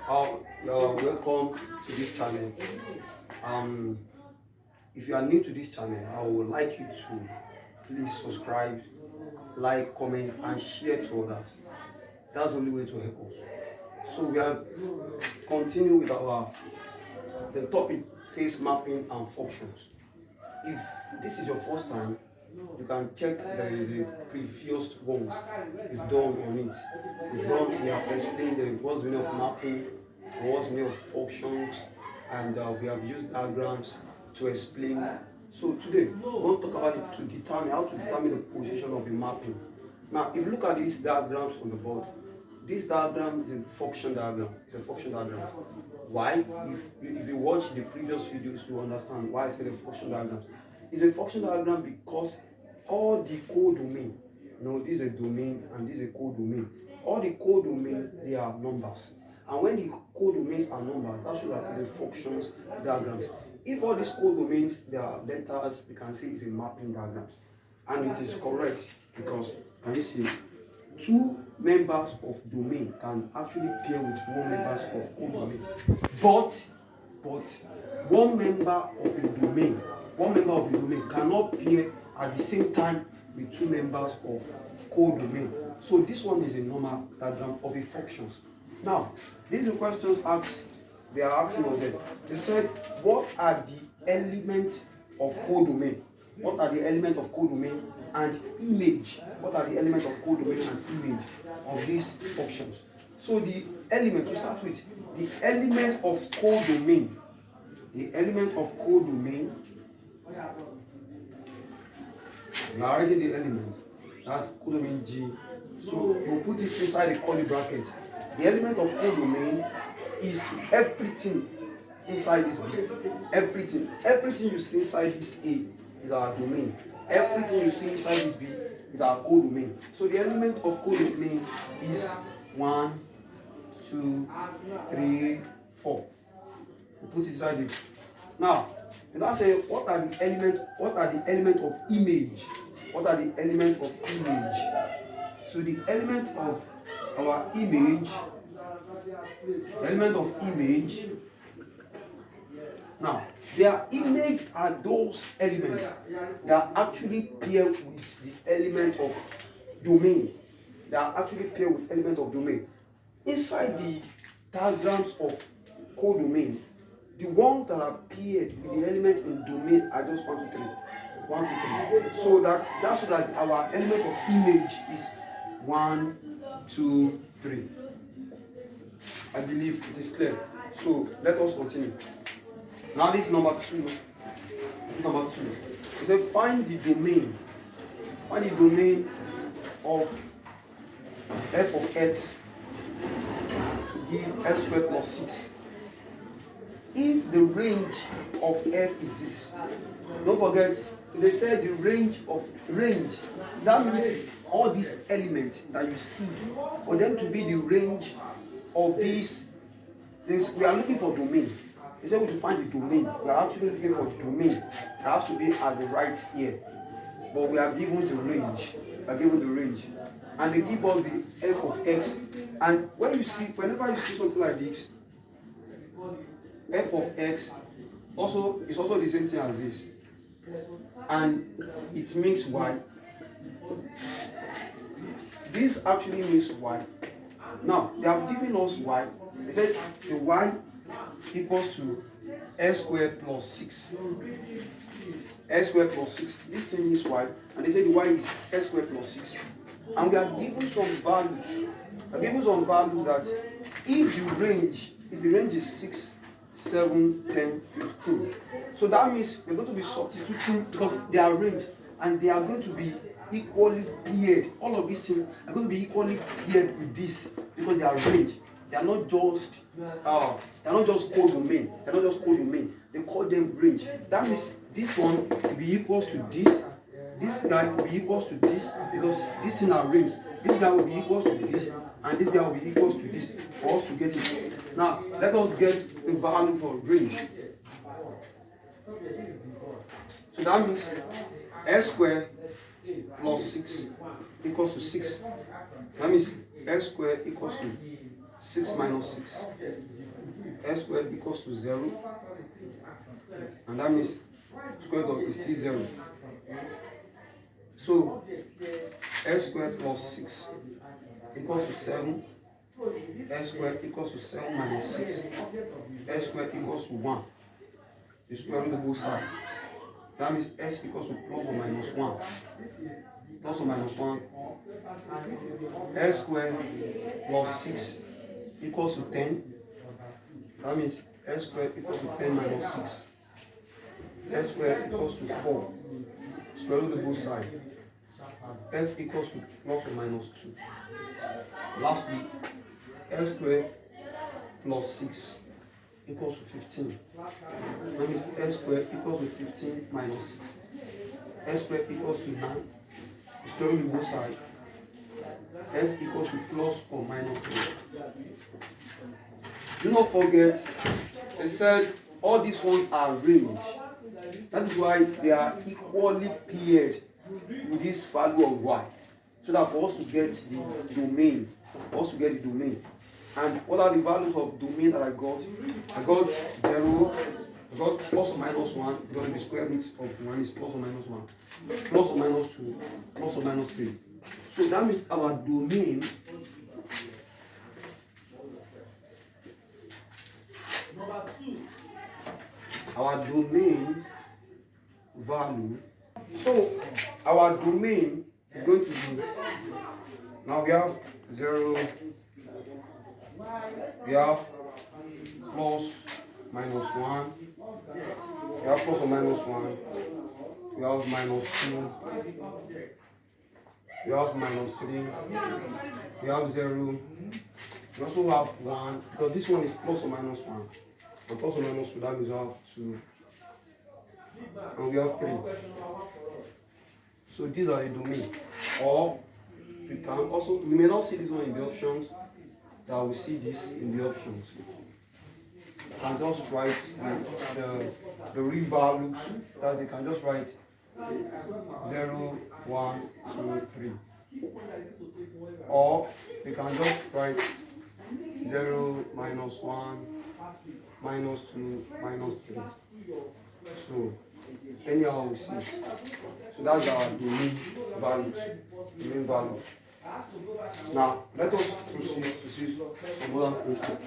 Welcome to this channel. Um, if you are new to this channel, I would like you to please subscribe, like, comment, and share to others. That's the only way to help us. So we are continuing with the topic says mapping and functions. If this is your first time, you can check the previous ones we've done on it. We have explained what's the meaning of mapping, what's the meaning of functions, and we have used diagrams to explain. So today, we want to talk about it to determine how to determine the position of a mapping. Now, if you look at these diagrams on the board, this diagram is a function diagram. It's a function diagram. Why? If you watch the previous videos, you understand why I said a function diagram. It's a function diagram because all the codomain, this is a domain and this is a codomain. All the codomain, they are numbers. And when the codomains are numbers, that shows that it's a functions diagrams. If all these codomains, they are letters, we can say it's a mapping diagrams. And it is correct because, can you see, two members of domain can actually pair with one members of codomain. But one member of a domain cannot pair at the same time with two members of codomain. So this one is a normal diagram of a functions. Now, these are questions they are asking us there. They said, what are the elements of codomain? What are the elements of codomain and image? What are the elements of codomain and image of these functions? So the element, to start with, the element of codomain. The element of codomain, we are writing the element. That's codomain G. So you put it inside the curly bracket. The element of codomain is everything inside this B. Everything you see inside this A is our domain. Everything you see inside this B is our codomain. So the element of codomain is 1, 2, 3, 4. We put it inside it. Now, and I say, what are the elements of image? What are the elements of image? So the element of our image, now, their image are those elements that actually pair with the element of domain. Inside the diagrams of codomain, the ones that are paired with the elements in domain are just 1, 2, 3. 1, 2, 3. So that's so that our element of image is 1, 2, 3. I believe it is clear. So let us continue. Now this is number 2. It says find the domain. Find the domain of f of x to give x squared plus 6. If the range of f is this, don't forget, they said the range, that means all these elements that you see, for them to be the range of these, we are looking for domain. They said we to find the domain. We are actually looking for domain. It has to be at the right here. But we are given the range. And they give us the f of x. And whenever you see something like this, f of x is also the same thing as this. And it means y. This actually means y. Now, they have given us y. They said the y equals to x squared plus 6. X squared plus 6. This thing is y. And they say the y is x squared plus 6. And we are given some values. That if the range is 6, 7, 10, 15. So that means we're going to be substituting because they are range and they are going to be equally paired. All of these things are going to be equally paired with this because they are range. They are not just codomain. They call them range. That means this one will be equals to this. This guy will be equals to this because this thing are range. This guy will be equals to this, and this guy will be equals to this for us to get it. Now let us get the value for range. So that means x squared plus 6 equals to 6. That means x squared equals to 6 minus 6. S squared equals to 0. And that means square root of is still 0. So S squared plus 6 equals to 7. S squared equals to 7 minus 6. S squared equals to 1. The square root of both sides. That means S equals to plus or minus 1. Plus or minus 1. S squared plus 6 equals to 10. That means S squared equals to 10 minus 6. S squared equals to 4. Square root of both sides. S equals to plus or minus 2. Lastly, S squared plus 6 equals to 15. That means S squared equals to 15 minus 6. S squared equals to 9. Square root of both sides. S equals to plus or minus 3. Do not forget, they said all these ones are range. That is why they are equally paired with this value of y. So that for us to get the domain, And what are the values of domain that I got? I got 0, I got plus or minus 1, because the square root of 1 is plus or minus 1, plus or minus 2, plus or minus 3. So that means our domain value. So our domain is going to be, now we have 0, we have plus minus 1, we have plus or minus 1, we have minus 2, we have minus 3, we have 0, we also have 1, because this one is plus or minus 1, and plus or minus 2, that means we have 2, and we have 3. So these are the domain. Or we can also, we may not see this one in the options, that we see this in the options. You can just write the real values, that you can just write 0, 1, 2, 3. Or you can just write 0, minus 1, minus 2, minus 3. So anyhow we see. So that's our domain values. Now let us proceed to see some other questions.